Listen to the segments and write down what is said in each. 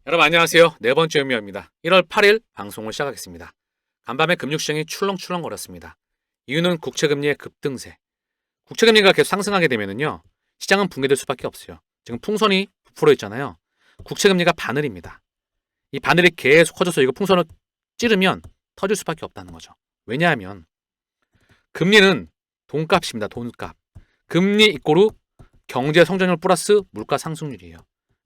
여러분 안녕하세요. 네 번째 의미입니다. 1월 8일 방송을 시작하겠습니다. 간밤에 금융시장이 출렁출렁거렸습니다. 이유는 국채금리의 급등세. 국채금리가 계속 상승하게 되면요, 시장은 붕괴될 수밖에 없어요. 지금 풍선이 부풀어 있잖아요. 국채금리가 바늘입니다. 이 바늘이 계속 커져서 이거 풍선을 찌르면 터질 수밖에 없다는 거죠. 왜냐하면 금리는 돈값입니다. 돈값. 금리 이꼬르 경제 성장률 플러스 물가 상승률이에요.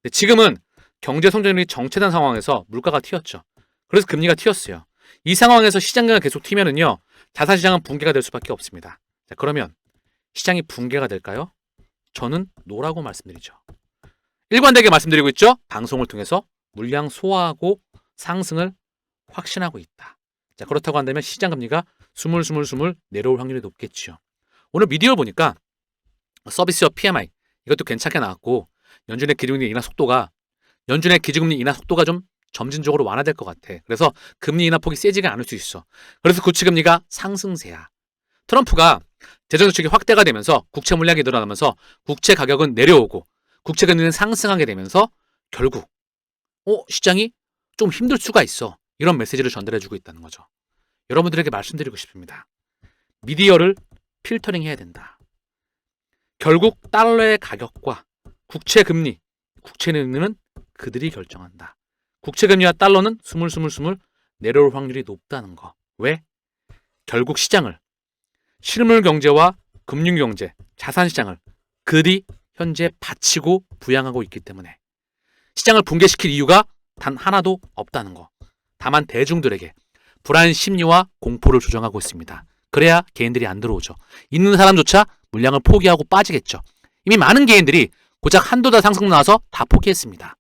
근데 지금은 경제 성장률이 정체된 상황에서 물가가 튀었죠. 그래서 금리가 튀었어요. 이 상황에서 시장가가 계속 튀면은요, 자산시장은 붕괴가 될 수밖에 없습니다. 자, 그러면 시장이 붕괴가 될까요? 저는 노라고 말씀드리죠. 일관되게 말씀드리고 있죠. 방송을 통해서 물량 소화하고 상승을 확신하고 있다. 자, 그렇다고 한다면 시장 금리가 스물스물 내려올 확률이 높겠죠. 오늘 미디어 보니까 서비스업 PMI 이것도 괜찮게 나왔고, 연준의 기준금리 인하 속도가 좀 점진적으로 완화될 것 같아. 그래서 금리 인하 폭이 세지가 않을 수 있어. 그래서 국채금리가 상승세야. 트럼프가 재정정책이 확대가 되면서 국채 물량이 늘어나면서 국채 가격은 내려오고 국채금리는 상승하게 되면서 결국 시장이 좀 힘들 수가 있어. 이런 메시지를 전달해주고 있다는 거죠. 여러분들에게 말씀드리고 싶습니다. 미디어를 필터링 해야 된다. 결국 달러의 가격과 국채금리, 국채금리는 그들이 결정한다. 국채금리와 달러는 스물스물 내려올 확률이 높다는 거. 왜? 결국 시장을, 실물 경제와 금융 경제, 자산 시장을 그들이 현재 바치고 부양하고 있기 때문에 시장을 붕괴시킬 이유가 단 하나도 없다는 거. 다만 대중들에게 불안 심리와 공포를 조정하고 있습니다. 그래야 개인들이 안 들어오죠. 있는 사람조차 물량을 포기하고 빠지겠죠. 이미 많은 개인들이 고작 한두 달 상승 나와서 다 포기했습니다.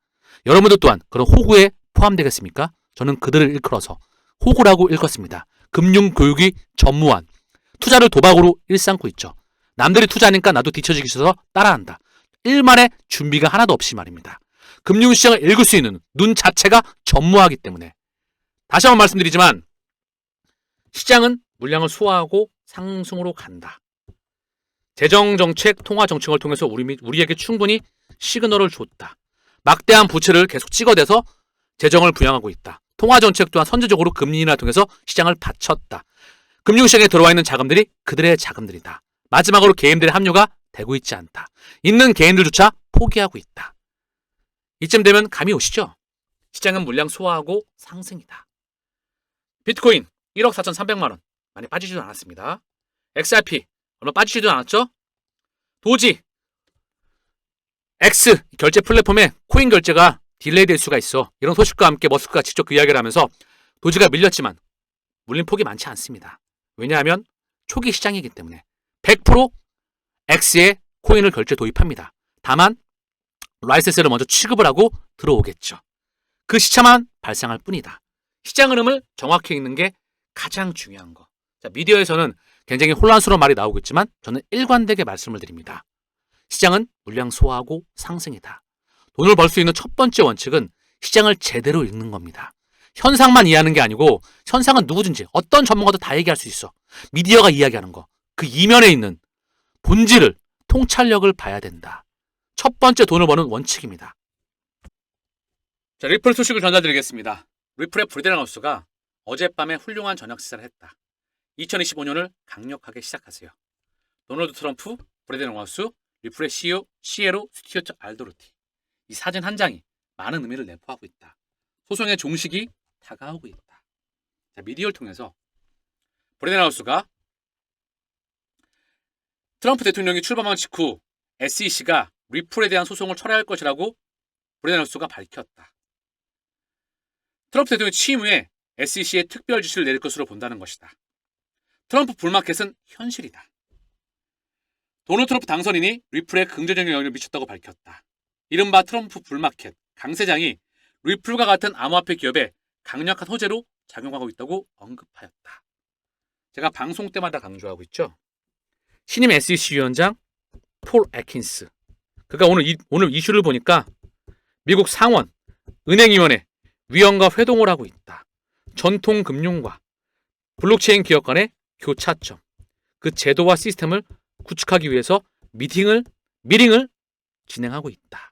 여러분들 또한 그런 호구에 포함되겠습니까? 저는 그들을 일컬어서 호구라고 일컫습니다. 금융교육이 전무한 투자를 도박으로 일삼고 있죠. 남들이 투자하니까 나도 뒤처지기 싫어서 따라한다. 일만의 준비가 하나도 없이 말입니다. 금융시장을 읽을 수 있는 눈 자체가 전무하기 때문에 다시 한번 말씀드리지만 시장은 물량을 소화하고 상승으로 간다. 재정정책, 통화정책을 통해서 우리에게 충분히 시그널을 줬다. 막대한 부채를 계속 찍어대서 재정을 부양하고 있다. 통화정책 또한 선제적으로 금리 인하를 통해서 시장을 받쳤다. 금융시장에 들어와 있는 자금들이 그들의 자금들이다. 마지막으로 개인들의 합류가 되고 있지 않다. 있는 개인들조차 포기하고 있다. 이쯤 되면 감이 오시죠? 시장은 물량 소화하고 상승이다. 비트코인 1억 4,300만 원 많이 빠지지도 않았습니다. XRP 얼마 빠지지도 않았죠? 도지 X 결제 플랫폼에 코인 결제가 딜레이 될 수가 있어. 이런 소식과 함께 머스크가 직접 그 이야기를 하면서 도지가 밀렸지만 물린 폭이 많지 않습니다. 왜냐하면 초기 시장이기 때문에 100% X에 코인을 결제 도입합니다. 다만 라이센스를 먼저 취급을 하고 들어오겠죠. 그 시차만 발생할 뿐이다. 시장 흐름을 정확히 읽는 게 가장 중요한 거. 자, 미디어에서는 굉장히 혼란스러운 말이 나오겠지만 저는 일관되게 말씀을 드립니다. 시장은 물량 소화하고 상승이다. 돈을 벌 수 있는 첫 번째 원칙은 시장을 제대로 읽는 겁니다. 현상만 이해하는 게 아니고 현상은 누구든지 어떤 전문가도 다 얘기할 수 있어. 미디어가 이야기하는 거. 그 이면에 있는 본질을, 통찰력을 봐야 된다. 첫 번째 돈을 버는 원칙입니다. 자, 리플 소식을 전달드리겠습니다. 리플의 브리덴하우스가 어젯밤에 훌륭한 저녁 식사를 했다. 2025년을 강력하게 시작하세요. 도널드 트럼프, 브리덴하우스, 리플의 CEO 시에로 스튜어트 알도르티. 이 사진 한 장이 많은 의미를 내포하고 있다. 소송의 종식이 다가오고 있다. 자, 미디어를 통해서 브리덴하우스가 트럼프 대통령이 출범한 직후 SEC가 리플에 대한 소송을 철회할 것이라고 브리덴하우스가 밝혔다. 트럼프 대통령 취임 후에 SEC에 특별 지시를 내릴 것으로 본다는 것이다. 트럼프 불마켓은 현실이다. 도널드 트럼프 당선인이 리플에 긍정적인 영향을 미쳤다고 밝혔다. 이른바 트럼프 불마켓, 강세장이 리플과 같은 암호화폐 기업에 강력한 호재로 작용하고 있다고 언급하였다. 제가 방송 때마다 강조하고 있죠. 신임 SEC 위원장 폴 애킨스. 그가 오늘 이슈를 보니까 미국 상원, 은행위원회, 위원과 회동을 하고 있다. 전통 금융과 블록체인 기업 간의 교차점, 그 제도와 시스템을 구축하기 위해서 미팅을 진행하고 있다.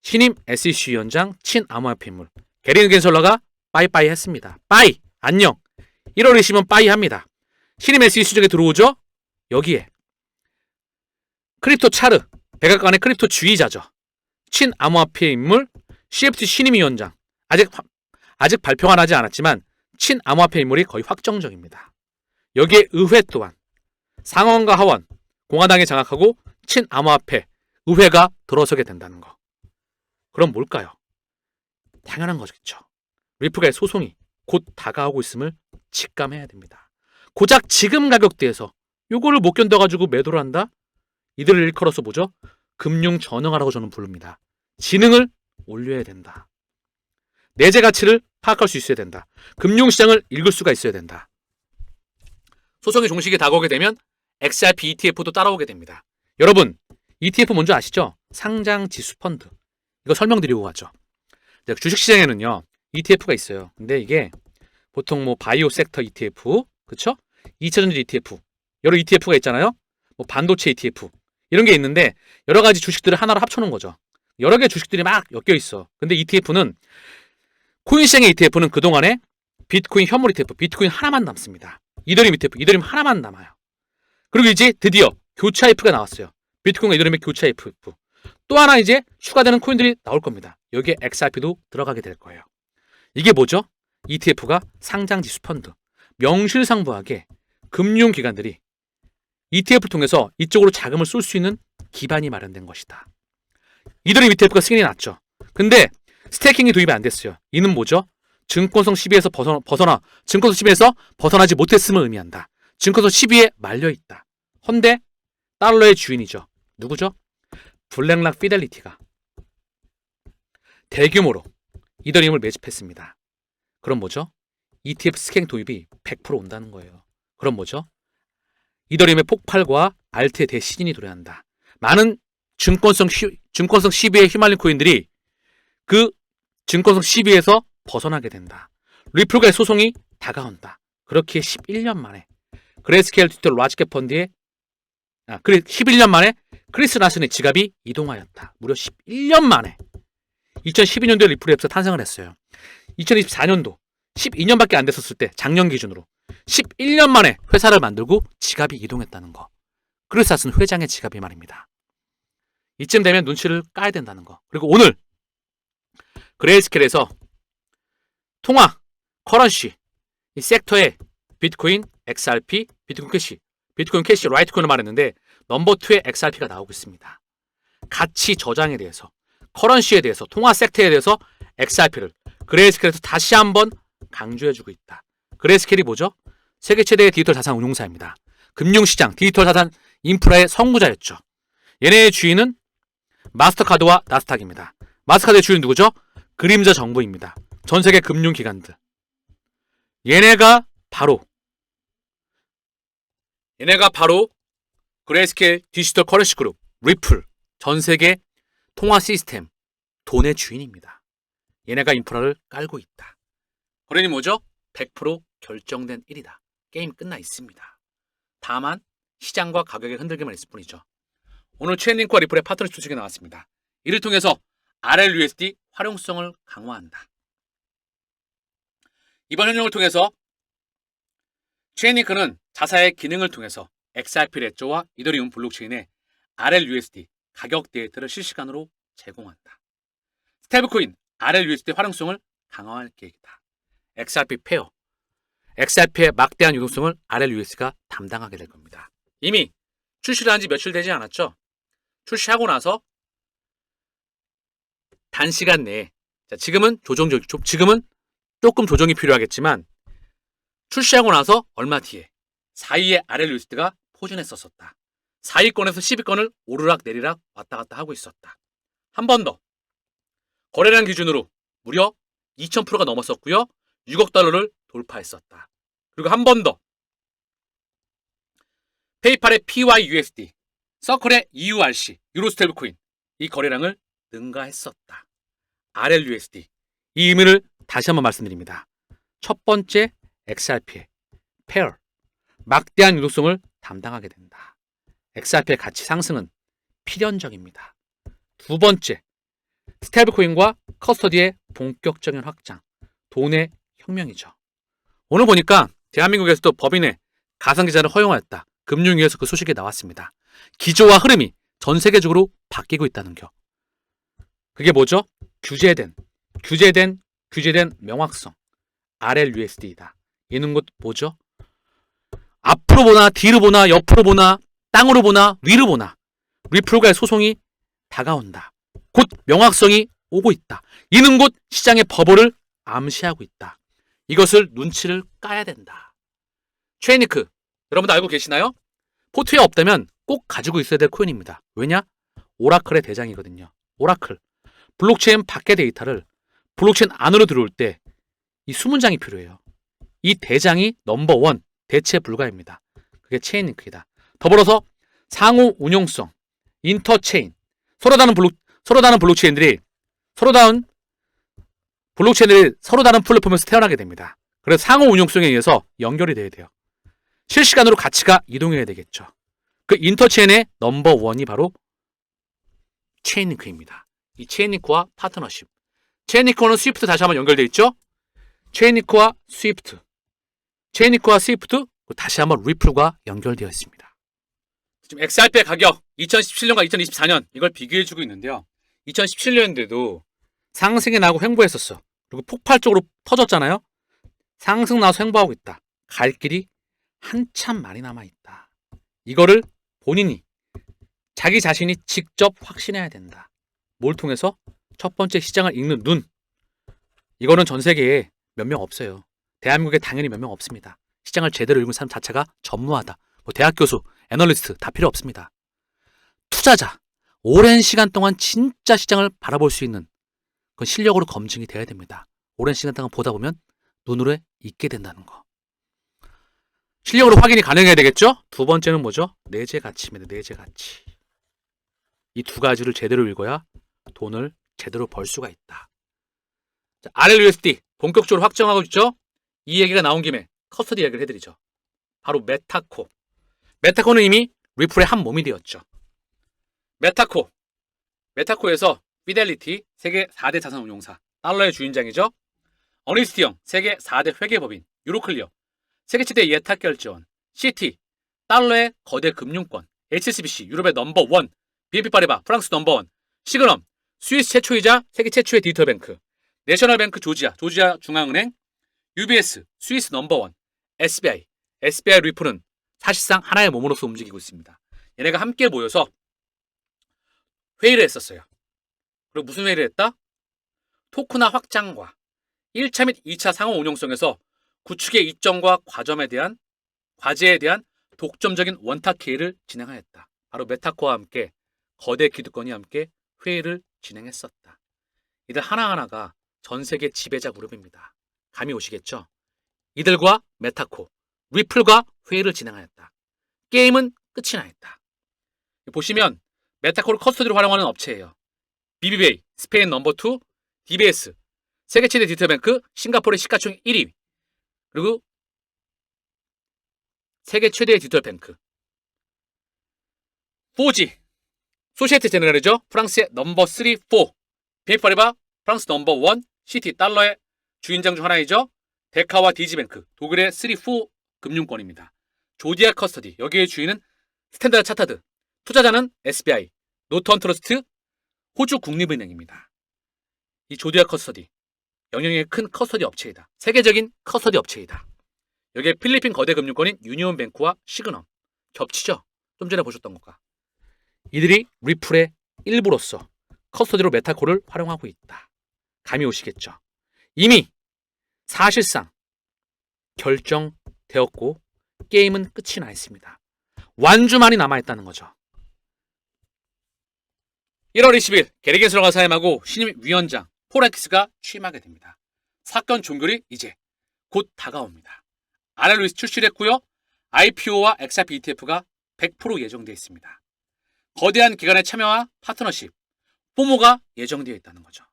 신임 SEC 위원장 친암호화폐 인물 게리 겐설러가 빠이빠이 했습니다. 빠이 안녕. 1월 20일 빠이 합니다. 신임 SEC 수정에 들어오죠. 여기에 크립토 차르 백악관의 크립토 지휘자죠. 친암호화폐 인물 CFTC 신임 위원장 아직 발표가 나지 않았지만 친암호화폐 인물이 거의 확정적입니다. 여기에 의회 또한 상원과 하원 공화당이 장악하고 친암호화폐 의회가 들어서게 된다는 거. 그럼 뭘까요? 당연한 거겠죠. 리플과의 소송이 곧 다가오고 있음을 직감해야 됩니다. 고작 지금 가격대에서 요거를 못 견뎌가지고 매도를 한다? 이들을 일컬어서 뭐죠? 금융 전형화라고 저는 부릅니다. 지능을 올려야 된다. 내재 가치를 파악할 수 있어야 된다. 금융시장을 읽을 수가 있어야 된다. 소송의 종식이 다가오게 되면 XRP ETF도 따라오게 됩니다. 여러분, ETF 뭔지 아시죠? 상장 지수 펀드. 이거 설명드리고 가죠. 주식시장에는요, ETF가 있어요. 근데 이게 보통 뭐 바이오 섹터 ETF, 그쵸? 2차전지 ETF, 여러 ETF가 있잖아요. 뭐 반도체 ETF 이런 게 있는데 여러 가지 주식들을 하나로 합쳐놓은 거죠. 여러 개의 주식들이 막 엮여 있어. 근데 ETF는 코인시장의 ETF는 그동안에 비트코인 현물 ETF, 비트코인 하나만 남습니다. 이더리움 ETF, 이더리움 하나만 남아요. 그리고 이제 드디어 교차 ETF가 나왔어요. 비트코인과 이더리움의 교차 ETF. 또 하나 이제 추가되는 코인들이 나올 겁니다. 여기에 XRP도 들어가게 될 거예요. 이게 뭐죠? ETF가 상장지수 펀드. 명실상부하게 금융기관들이 ETF를 통해서 이쪽으로 자금을 쏠 수 있는 기반이 마련된 것이다. 이더리움 ETF가 승인이 났죠. 근데 스테이킹이 도입이 안 됐어요. 이는 뭐죠? 증권성 시비에서 증권성 시비에서 벗어나지 못했음을 의미한다. 증권성 시비에 말려있다. 헌데 달러의 주인이죠. 누구죠? 블랙락 피델리티가 대규모로 이더리움을 매집했습니다. 그럼 뭐죠? ETF 스캔 도입이 100% 온다는 거예요. 그럼 뭐죠? 이더리움의 폭발과 알트의 대시즌이 도래한다. 많은 증권성 시비에 휘말린 코인들이 그 증권성 시비에서 벗어나게 된다. 리플과의 소송이 다가온다. 그렇게 11년 만에 그레이스케일 디지털 라지캡 펀드에 11년 만에 크리스 라슨의 지갑이 이동하였다. 무려 11년 만에 2012년도에 리플 앱스가 탄생을 했어요. 2024년도 12년밖에 안 됐었을 때 작년 기준으로 11년 만에 회사를 만들고 지갑이 이동했다는 거. 크리스 라슨 회장의 지갑이 말입니다. 이쯤 되면 눈치를 까야 된다는 거. 그리고 오늘 그레이스케일에서 통화, 커런시, 이 섹터에 비트코인, XRP, 비트코인 캐시, 라이트코인을 말했는데 넘버 2의 XRP가 나오고 있습니다. 가치 저장에 대해서, 커런시에 대해서, 통화 섹터에 대해서 XRP를 그레이스케일에서 다시 한번 강조해주고 있다. 그레이스케일이 뭐죠? 세계 최대의 디지털 자산 운용사입니다. 금융시장, 디지털 자산 인프라의 선구자였죠. 얘네의 주인은 마스터카드와 나스닥입니다. 마스터카드의 주인은 누구죠? 그림자 정부입니다. 전 세계 금융기관들. 얘네가 바로 그레이스케일 디지털 커런시 그룹, 리플, 전 세계 통화 시스템, 돈의 주인입니다. 얘네가 인프라를 깔고 있다. 그러니 뭐죠? 100% 결정된 일이다. 게임 끝나 있습니다. 다만 시장과 가격의 흔들기만 있을 뿐이죠. 오늘 체인링크와 리플의 파트너십 소식이 나왔습니다. 이를 통해서 RLUSD 활용성을 강화한다. 이번 현용을 통해서 체인링크는 자사의 기능을 통해서 XRP 레저와 이더리움 블록체인의 RLUSD 가격 데이터를 실시간으로 제공한다. 스테이블코인 RLUSD 활용성을 강화할 계획이다. XRP 페어, XRP의 막대한 유동성을 RLUSD가 담당하게 될 겁니다. 이미 출시를 한 지 며칠 되지 않았죠? 출시하고 나서 단시간 내에, 지금은 조금 조정이 필요하겠지만 출시하고 나서 얼마 뒤에 4위의 RLUSD가 포진했었다. 4위권에서 10위권을 오르락 내리락 왔다 갔다 하고 있었다. 한 번 더 거래량 기준으로 무려 2000%가 넘었었고요. 6억 달러를 돌파했었다. 그리고 한 번 더 페이팔의 PYUSD, 서클의 EURC, 유로 스테이블코인 이 거래량을 능가했었다. RLUSD 이 의미를 다시 한번 말씀드립니다. 첫 번째 XRP의 페어, 막대한 유동성을 담당하게 된다. XRP의 가치 상승은 필연적입니다. 두 번째, 스테이블코인과 커스터디의 본격적인 확장, 돈의 혁명이죠. 오늘 보니까 대한민국에서도 법인의 가상기자를 허용하였다. 금융위에서 그 소식이 나왔습니다. 기조와 흐름이 전 세계적으로 바뀌고 있다는 겨. 그게 뭐죠? 규제된 명확성. RLUSD이다. 이는 것 뭐죠? 앞으로 보나 뒤로 보나 옆으로 보나 땅으로 보나 위로 보나 리플과의 소송이 다가온다. 곧 명확성이 오고 있다. 이는 곧 시장의 버블을 암시하고 있다. 이것을 눈치를 까야 된다. 체인리크 여러분도 알고 계시나요? 포트에 없다면 꼭 가지고 있어야 될 코인입니다. 왜냐? 오라클의 대장이거든요. 오라클. 블록체인 밖의 데이터를 블록체인 안으로 들어올 때 이 수문장이 필요해요. 이 대장이 넘버원 대체 불가입니다. 그게 체인리크이다. 더불어서 상호 운용성, 인터체인, 서로 다른 블록체인들이 서로 다른 플랫폼에서 태어나게 됩니다. 그래서 상호 운용성에 의해서 연결이 돼야 돼요. 실시간으로 가치가 이동해야 되겠죠. 그 인터체인의 넘버원이 바로 체인리크입니다. 이 체인리크와 파트너십. 체인리크와는 스위프트 다시 한번 연결되어 있죠. 체인리크와 스위프트 다시 한번 리플과 연결되어 있습니다. 지금 XRP의 가격 2017년과 2024년 이걸 비교해주고 있는데요. 2017년에도 상승이 나고 횡보했었어. 그리고 폭발적으로 터졌잖아요. 상승 나서 횡보하고 있다. 갈 길이 한참 많이 남아있다. 이거를 본인이 자기 자신이 직접 확신해야 된다. 뭘 통해서? 첫 번째 시장을 읽는 눈. 이거는 전 세계에 몇 명 없어요. 대한민국에 당연히 몇 명 없습니다. 시장을 제대로 읽는 사람 자체가 전무하다. 뭐 대학 교수, 애널리스트 다 필요 없습니다. 투자자, 오랜 시간 동안 진짜 시장을 바라볼 수 있는 그건 실력으로 검증이 돼야 됩니다. 오랜 시간 동안 보다 보면 눈으로 익게 된다는 거. 실력으로 확인이 가능해야 되겠죠? 두 번째는 뭐죠? 내재 가치입니다. 내재 가치. 이 두 가지를 제대로 읽어야 돈을 제대로 벌 수가 있다. 자, RLUSD 본격적으로 확정하고 있죠? 이 얘기가 나온 김에 커스터디 얘기를 해드리죠. 바로 메타코. 메타코는 이미 리플의 한 몸이 되었죠. 메타코에서 피델리티 세계 4대 자산운용사 달러의 주인장이죠. 어니스티형 세계 4대 회계법인 유로클리어 세계 최대 예탁결제원 CT 달러의 거대 금융권 HSBC 유럽의 넘버원 BNP 파리바 프랑스 넘버원 시그넘 스위스 최초이자 세계 최초의 디지털뱅크 내셔널뱅크 조지아 중앙은행 UBS 스위스 넘버원 SBI 리플은 사실상 하나의 몸으로서 움직이고 있습니다. 얘네가 함께 모여서 회의를 했었어요. 그리고 무슨 회의를 했다? 토크나 확장과 1차 및 2차 상호 운용성에서 구축의 이점과 과제에 대한 독점적인 원탁 회의를 진행하였다. 바로 메타코와 함께 거대 기득권이 함께 회의를 진행했었다. 이들 하나하나가 전 세계 지배자 그룹입니다. 감이 오시겠죠? 이들과 메타코, 리플과 회의를 진행하였다. 게임은 끝이 나였다. 보시면 메타코를 커스터디로 활용하는 업체예요. BBVA, 스페인 넘버2, DBS, 세계 최대 디지털뱅크, 싱가포르의 시가총 1위, 그리고 세계 최대의 디지털뱅크 4G, 소시에테 제네랄이죠. 프랑스의 넘버 3, 4, BNP 파리바, 프랑스 넘버 1, CT 달러의 주인장 중 하나이죠. 데카와 디지뱅크, 독일의 3, 4 금융권입니다. 조디아 커스터디, 여기의 주인은 스탠다드 차타드, 투자자는 SBI, 노턴 트러스트, 호주 국립은행입니다. 이 조디아 커스터디, 영향력이 큰 커스터디 업체이다. 세계적인 커스터디 업체이다. 여기에 필리핀 거대 금융권인 유니온뱅크와 시그넘 겹치죠? 좀 전에 보셨던 것과. 이들이 리플의 일부로서 커스터디로 메타코를 활용하고 있다. 감이 오시겠죠? 이미 사실상 결정되었고 게임은 끝이 나 있습니다. 완주만이 남아있다는 거죠. 1월 20일 게리겐스러가 사임하고 신임 위원장 포렉스가 취임하게 됩니다. 사건 종결이 이제 곧 다가옵니다. RLUSD 출시를 했고요. IPO와 XRP ETF가 100% 예정되어 있습니다. 거대한 기관의 참여와 파트너십, 포모가 예정되어 있다는 거죠.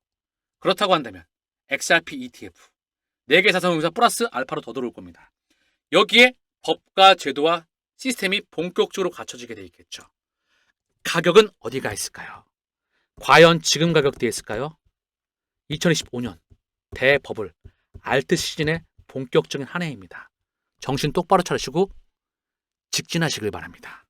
그렇다고 한다면 XRP ETF 4개 자산운용사 플러스 알파로 더 들어올 겁니다. 여기에 법과 제도와 시스템이 본격적으로 갖춰지게 돼 있겠죠. 가격은 어디가 있을까요? 과연 지금 가격대에 있을까요? 2025년 대버블 알트 시즌의 본격적인 한 해입니다. 정신 똑바로 차리시고 직진하시길 바랍니다.